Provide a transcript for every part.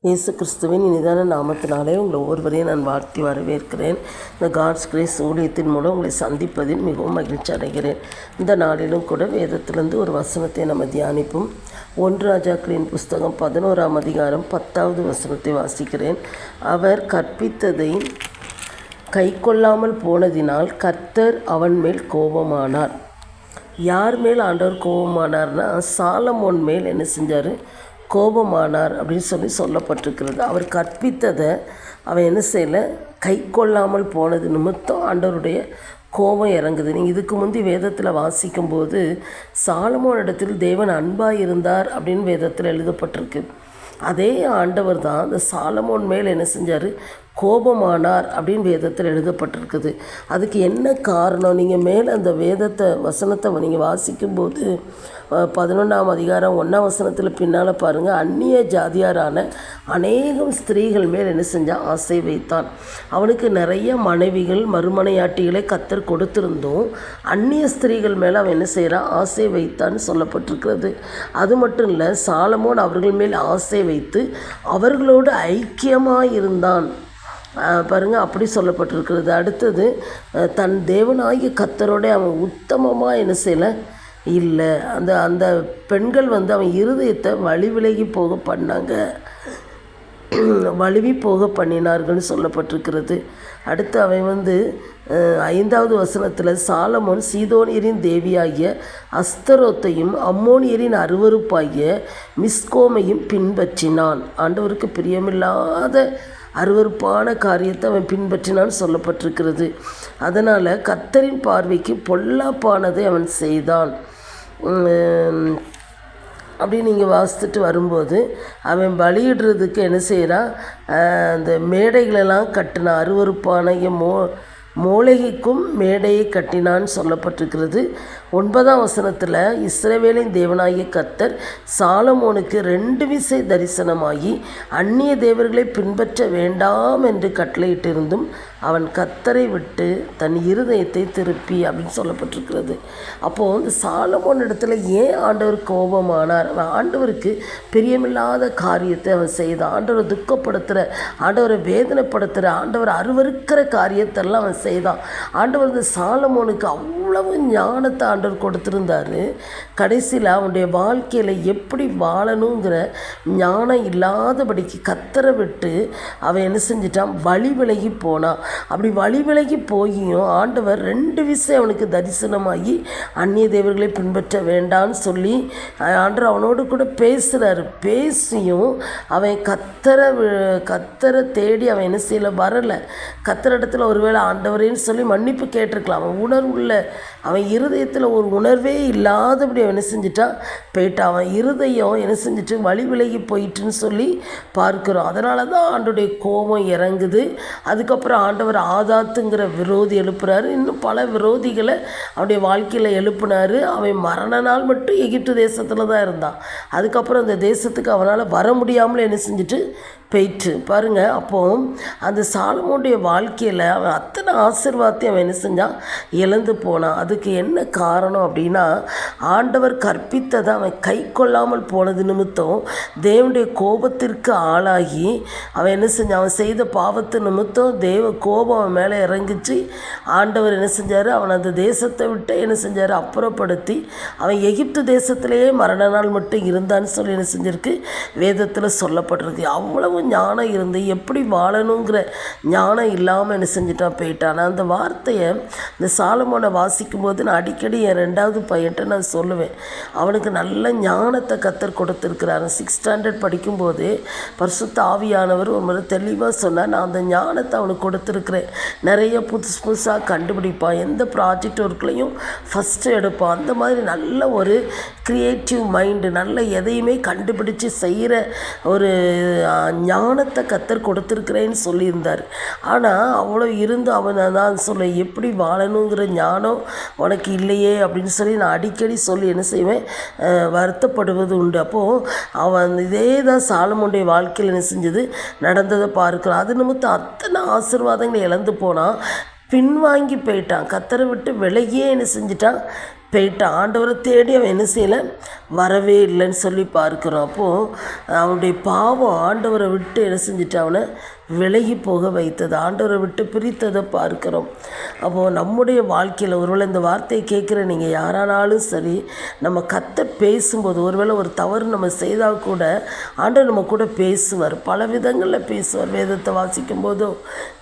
இயேசு கிறிஸ்துவின் இனிதான நாமத்தினாலே உங்களை ஒவ்வொருவரையும் நான் வாழ்த்தி வரவேற்கிறேன். இந்த காட்ஸ் கிரேஸ் ஊழியத்தின் மூலம் உங்களை சந்திப்பதில் மிகவும் மகிழ்ச்சி அடைகிறேன். இந்த நாளிலும் கூட வேதத்திலிருந்து ஒரு வசனத்தை நம்ம தியானிப்போம். 1 ராஜாக்களின் புஸ்தகம் 11ஆம் அதிகாரம் 10வது வசனத்தை வாசிக்கிறேன். அவர் கற்பித்ததை கை கொள்ளாமல் போனதினால் கர்த்தர் அவன் மேல் கோபமானார். யார் மேல் ஆண்டவர் கோபமானார்னா, சாலமோன் மேல் என்ன செஞ்சார்? கோபமானார் அப்படின்னு சொல்லப்பட்டிருக்கிறது. அவர் கற்பித்ததை அவன் என்ன செய்யலை? கை கொள்ளாமல் போனது நிமித்தம் ஆண்டவருடைய கோபம் இறங்குது. நீங்கள் இதுக்கு முந்தி வேதத்தில் வாசிக்கும்போது சாலமோனிடத்தில் தேவன் அன்பாக இருந்தார் அப்படின்னு வேதத்தில் எழுதப்பட்டிருக்கு. அதே ஆண்டவர் தான் அந்த சாலமோன் மேல் என்ன செஞ்சார்? கோபமானார் அப்படின்னு வேதத்தில் எழுதப்பட்டிருக்குது. அதுக்கு என்ன காரணம்? நீங்கள் மேலே அந்த வசனத்தை நீங்கள் வாசிக்கும்போது 11ஆம் அதிகாரம் 1ஆம் வசனத்தில் பின்னால் பாருங்கள். அந்நிய ஜாதியாரான அநேகம் ஸ்திரீகள் மேல் என்ன செஞ்சால்? ஆசை வைத்தான். அவனுக்கு நிறைய மனைவிகள் மறுமனையாட்டிகளை கர்த்தர் கொடுத்திருந்தோம். அந்நிய ஸ்திரீகள் மேலே அவன் என்ன செய்கிறான்? ஆசை வைத்தான்னு சொல்லப்பட்டிருக்கிறது. அது மட்டும் இல்லை, சாலமோன் அவர்கள் மேல் ஆசை வைத்து அவர்களோடு ஐக்கியமாக இருந்தான் பாருங்கள், அப்படி சொல்லப்பட்டிருக்கிறது. அடுத்தது, தன் தேவனாகிய கர்த்தரோட அவன் உத்தமமாக என்ன செய்யலை? இல்லை. அந்த பெண்கள் அவன் இருதயத்தை வழிவிலகி போக பண்ணாங்க, வழுவி போக பண்ணினார்கள்னு சொல்லப்பட்டிருக்கிறது. அடுத்து அவன் 5வது வசனத்தில் சாலமோன் சீதோனியரின் தேவியாகிய அஸ்தரோத்தையும் அம்மோனியரின் அருவருப்பாகிய மிஸ்கோமையும் பின்பற்றினான். ஆண்டவருக்கு பிரியமில்லாத அருவருப்பான காரியத்தை அவன் பின்பற்றினான்னு சொல்லப்பட்டிருக்கிறது. அதனால் கர்த்தரின் பார்வைக்கு பொல்லாப்பானதை அவன் செய்தான் அப்படின்னு நீங்கள் வாசித்துட்டு வரும்போது அவன் பலியிடுறதுக்கு என்ன செய்கிறான்? அந்த மேடைகளெல்லாம் கட்டினான். அருவருப்பான மோளகிக்கும் மேடையை கட்டினான்னு சொல்லப்பட்டிருக்கிறது. 9ஆம் வசனத்தில் இஸ்ரவேலின் தேவனாகிய கர்த்தர் சாலமோனுக்கு 2 விசை தரிசனமாகி அந்நிய தேவர்களை பின்பற்ற வேண்டாம் என்று கட்டளையிட்டிருந்தும் அவன் கர்த்தரை விட்டு தன் இருதயத்தை திருப்பி அப்படின்னு சொல்லப்பட்டிருக்கிறது. அப்போது இந்த சாலமோன் இடத்துல ஏன் ஆண்டவர் கோபமானார்? அவன் ஆண்டவருக்கு பிரியமில்லாத காரியத்தை அவன் செய்தான். ஆண்டவரை துக்கப்படுத்துகிற, ஆண்டவரை வேதனைப்படுத்துகிற, ஆண்டவர் அருவருக்கிற காரியத்தெல்லாம் அவன் செய்தான். ஆண்டவர் இந்த சாலமோனுக்கு அவ்வளவு ஞானத்தை ஆண்டவர் கொடுத்திருந்தார். கடைசியில் அவனுடைய வாழ்க்கையில் எப்படி வாழணுங்கிற ஞானம் இல்லாதபடிக்கு கர்த்தரை விட்டு அவன் என்ன செஞ்சிட்டான்? வழி விலகி போனான். அப்படி வழி விலகி போயும் ஆண்டவர் 2 விசை அவனுக்கு தரிசனமாகி அந்நிய தேவர்களை பின்பற்ற வேண்டான்னு சொல்லி ஆண்டவர் அவனோடு கூட பேசுகிறாரு. பேசியும் அவன் கர்த்தரை தேடி அவன் என்ன செய்யலை? வரலை. கர்த்தரிடத்தில் ஒருவேளை ஆண்டவரேன்னு சொல்லி மன்னிப்பு கேட்டிருக்கலாம். அவன் உணர்வுள்ள, அவன் இருதயத்தில் ஒரு உணர்வே இல்லாதபடி அவன் என்ன செஞ்சிட்டான்? போயிட்டான். அவன் இருதயம் என்ன செஞ்சிட்டு வழி விலகி போயிட்டுன்னு சொல்லி பார்க்குறோம். அதனால தான் ஆண்டோடைய கோபம் இறங்குது. அதுக்கப்புறம் ஆண்டவர் ஆதாத்துங்கிற விரோதி எழுப்புறாரு. இன்னும் பல விரோதிகளை அவனுடைய வாழ்க்கையில் எழுப்புனார். அவன் மரண நாள் மட்டும் எகிப்து தேசத்தில் தான் இருந்தான். அதுக்கப்புறம் அந்த தேசத்துக்கு அவனால் வர முடியாமல் என்ன செஞ்சுட்டு போயிட்டு பாருங்கள். அப்போது அந்த சாலமோனுடைய வாழ்க்கையில் அவன் அத்தனை ஆசீர்வாதத்தையும் அவன் என்ன செஞ்சான்? இழந்து போனான். அதுக்கு என்ன காரணம் அப்படின்னா, ஆண்டவர் கற்பித்ததை அவன் கை கொள்ளாமல் போனது நிமித்தம் தேவனுடைய கோபத்திற்கு ஆளாகி அவன் என்ன செஞ்சான்? அவன் செய்த பாவத்து நிமித்தம் தேவ கோபம் அவன் மேலே இறங்கிச்சு. ஆண்டவர் என்ன செஞ்சார்? அவன் அந்த தேசத்தை விட்டு என்ன செஞ்சார்? அப்புறப்படுத்தி அவன் எகிப்து தேசத்திலேயே மரண நாள் மட்டும் இருந்தான்னு சொல்லி என்ன செஞ்சிருக்கு? வேதத்தில் சொல்லப்பட்டிருக்கு. அவ்வளவு ஞானம் இருந்து எப்படி வாழணுங்கிற ஞானம் இல்லாமல் என்ன செஞ்சுட்டான்? போயிட்டான். அந்த வார்த்தையை இந்த சாலமோனை வாசிக்கும்போது நான் அடிக்கடி என் 2வது பையன்ட்ட நான் சொல்லுவேன். அவனுக்கு நல்ல ஞானத்தை கர்த்தர் கொடுத்துருக்கிறாரு. 6th ஸ்டாண்டர்ட் படிக்கும்போது பரிசுத்த ஆவியானவர் ஒரு முறை தெளிவாக சொன்னார். நான் அந்த ஞானத்தை அவனுக்கு கொடுத்துருக்குறேன். நிறைய புதுசாக கண்டுபிடிப்பான். எந்த ப்ராஜெக்ட் ஒர்க்லையும் ஃபஸ்ட்டு எடுப்பான். அந்த மாதிரி நல்ல ஒரு க்ரியேட்டிவ் மைண்டு, நல்ல எதையுமே கண்டுபிடிச்சு செய்கிற ஒரு ஞானத்தை கர்த்தர் கொடுத்துருக்குறேன்னு சொல்லியிருந்தார். ஆனால் அவ்வளோ இருந்து அவன் தான் சொல்ல, எப்படி வாழணுங்கிற ஞானம் உனக்கு இல்லையே அப்படின்னு சொல்லி நான் அடிக்கடி சொல்லி என்ன செய்வேன்? வருத்தப்படுவது உண்டு. அப்போது அவன் இதே தான் சாலமோனுடைய வாழ்க்கையில் என்ன செஞ்சது? நடந்ததை பார்க்கலாம். அது நிமித்தம் அத்தனை ஆசீர்வாதங்களை இழந்து போனான். பின்வாங்கி போயிட்டான். கர்த்தரை விட்டு விலகியே என்ன செஞ்சிட்டான்? போயிட்டான். ஆண்டவரை தேடி அவன் என்ன செய்யலை, வரவே இல்லைன்னு சொல்லி பார்க்குறோம். அப்போது அவனுடைய பாவம் ஆண்டவரை விட்டு என்ன செஞ்சுட்டு அவனை விலகி போக வைத்தது, ஆண்டவரை விட்டு பிரித்ததை பார்க்குறோம். அப்போது நம்முடைய வாழ்க்கையில் ஒருவேளை இந்த வார்த்தையை கேட்குற நீங்கள் யாரானாலும் சரி, நம்ம பேசும்போது ஒருவேளை ஒரு தவறு நம்ம செய்தால் கூட ஆண்டவர் நம்ம கூட பேசுவார், பல விதங்களில் பேசுவார். வேதத்தை வாசிக்கும் போதோ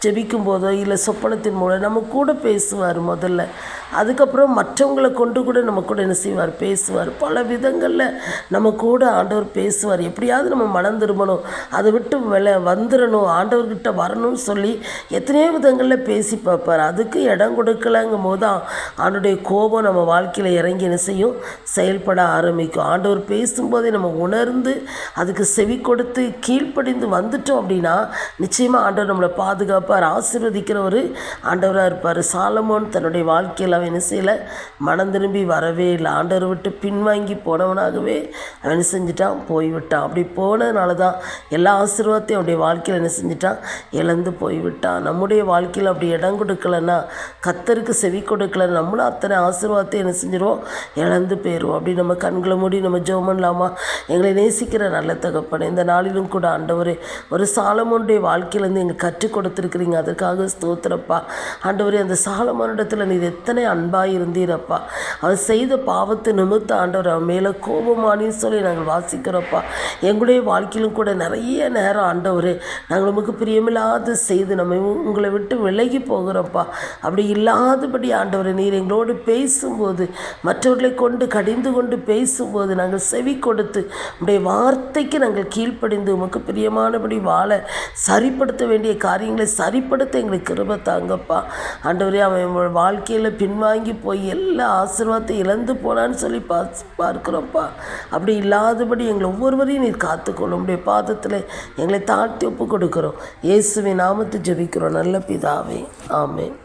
ஜெபிக்கும் போதோ இல்லை சொப்பனத்தின் மூலம் நம்ம கூட பேசுவார் முதல்ல. அதுக்கப்புறம் மற்றவங்களை கொண்டு கூட நம்ம கூட என்ன செய்வார், பேசுவார். பல விதங்களில் நம்ம கூட ஆண்டவர் பேசுவார். எப்படியாவது நம்ம மனம் திரும்பணும், அதை விட்டு வந்துடணும், ஆண்டவர்கிட்ட வரணும்னு சொல்லி எத்தனையோ விதங்களில் பேசி பார்ப்பார். அதுக்கு இடம் கொடுக்கலங்கும் போது தான் ஆண்டோடைய கோபம் நம்ம வாழ்க்கையில் இறங்கி என்ன செய்யும், செயல்பட ஆரம்பிக்கும். ஆண்டவர் பேசும்போதே நம்ம உணர்ந்து அதுக்கு செவி கொடுத்து கீழ்ப்படிந்து வந்துட்டோம் அப்படின்னா நிச்சயமாக ஆண்டவர் நம்மளை பாதுகாப்பார், ஆசீர்வதிக்கிற ஒரு ஆண்டவராக இருப்பார். சாலமோன் தன்னுடைய வாழ்க்கையில் அவன் என்ன செய்யலை, மனம் திரும்பி வரவே இல்லை. ஆண்டவரை விட்டு பின்வாங்கி போனவனாகவே அவன் செஞ்சுட்டான், போய்விட்டான். அப்படி போனதுனால தான் எல்லா ஆசீர்வாதத்தையும் அவனுடைய வாழ்க்கையில் என்ன செஞ்சுட்டான், இழந்து போய்விட்டான். நம்முடைய வாழ்க்கையில் அப்படி இடம் கொடுக்கலன்னா, கர்த்தருக்கு செவி கொடுக்கலன்னா நம்மளும் அத்தனை ஆசீர்வாதத்தையும் என்ன செஞ்சிடுவோம், இழந்து போயிடுவோம். அப்படி நம்ம கண்களை மூடி நம்ம ஜெபம் பண்ணலாமா? எங்களை நேசிக்கிற நல்ல தகப்பனே, இந்த நாளிலும் கூட ஆண்டவரே ஒரு சாலமோனுடைய வாழ்க்கையிலேருந்து எங்களுக்கு கற்றுக் கொடுத்துருக்குறீங்க, அதற்காக ஸ்தோத்திரப்பா. ஆண்டவரே, அந்த சாலமோனிடத்தில் நீர் எத்தனை அன்பாக இருந்தீரப்பா. அவன் செய்த பாவத்தை நிமித்த ஆண்டவர் அவன் மேலே கோபமானின்னு சொல்லி நாங்கள் வாசிக்கிறோப்பா. எங்களுடைய வாழ்க்கையிலும் கூட நிறைய நேரம் ஆண்டவரே நாங்கள் நமக்கு பிரியமில்லாத செய்து நம்ம உங்களை விட்டு விலகி போகிறோப்பா. அப்படி இல்லாதபடி ஆண்டவரை நீர் எங்களோடு பேசும்போது, மற்றவர்களை கொண்டு கடிந்து கொண்டு பேசும்போது நாங்கள் செவி கொடுத்து உடைய வார்த்தைக்கு நாங்கள் கீழ்ப்படிந்து உமக்கு பிரியமானபடி வாழ சரிப்படுத்த வேண்டிய காரியங்களை சரிப்படுத்த எங்களுக்கு கிருபை தாங்கப்பா. ஆண்டவரே, அவன் வாழ்க்கையில் பின்வாங்கி போய் எல்லா ஆசீர்வாதத்தை இழந்து போனான்னு சொல்லி பார்க்குறோம்ப்பா. அப்படி இல்லாதபடி எங்களை ஒவ்வொருவரையும் நீர் காத்துக்கொள்ளும். உடைய பாதத்தில் எங்களை தாழ்த்தி ஒப்பு கொடுக்குறோம். இயேசுவின் நாமத்தை ஜெபிக்கிறோம் நல்ல பிதாவே, ஆமென்.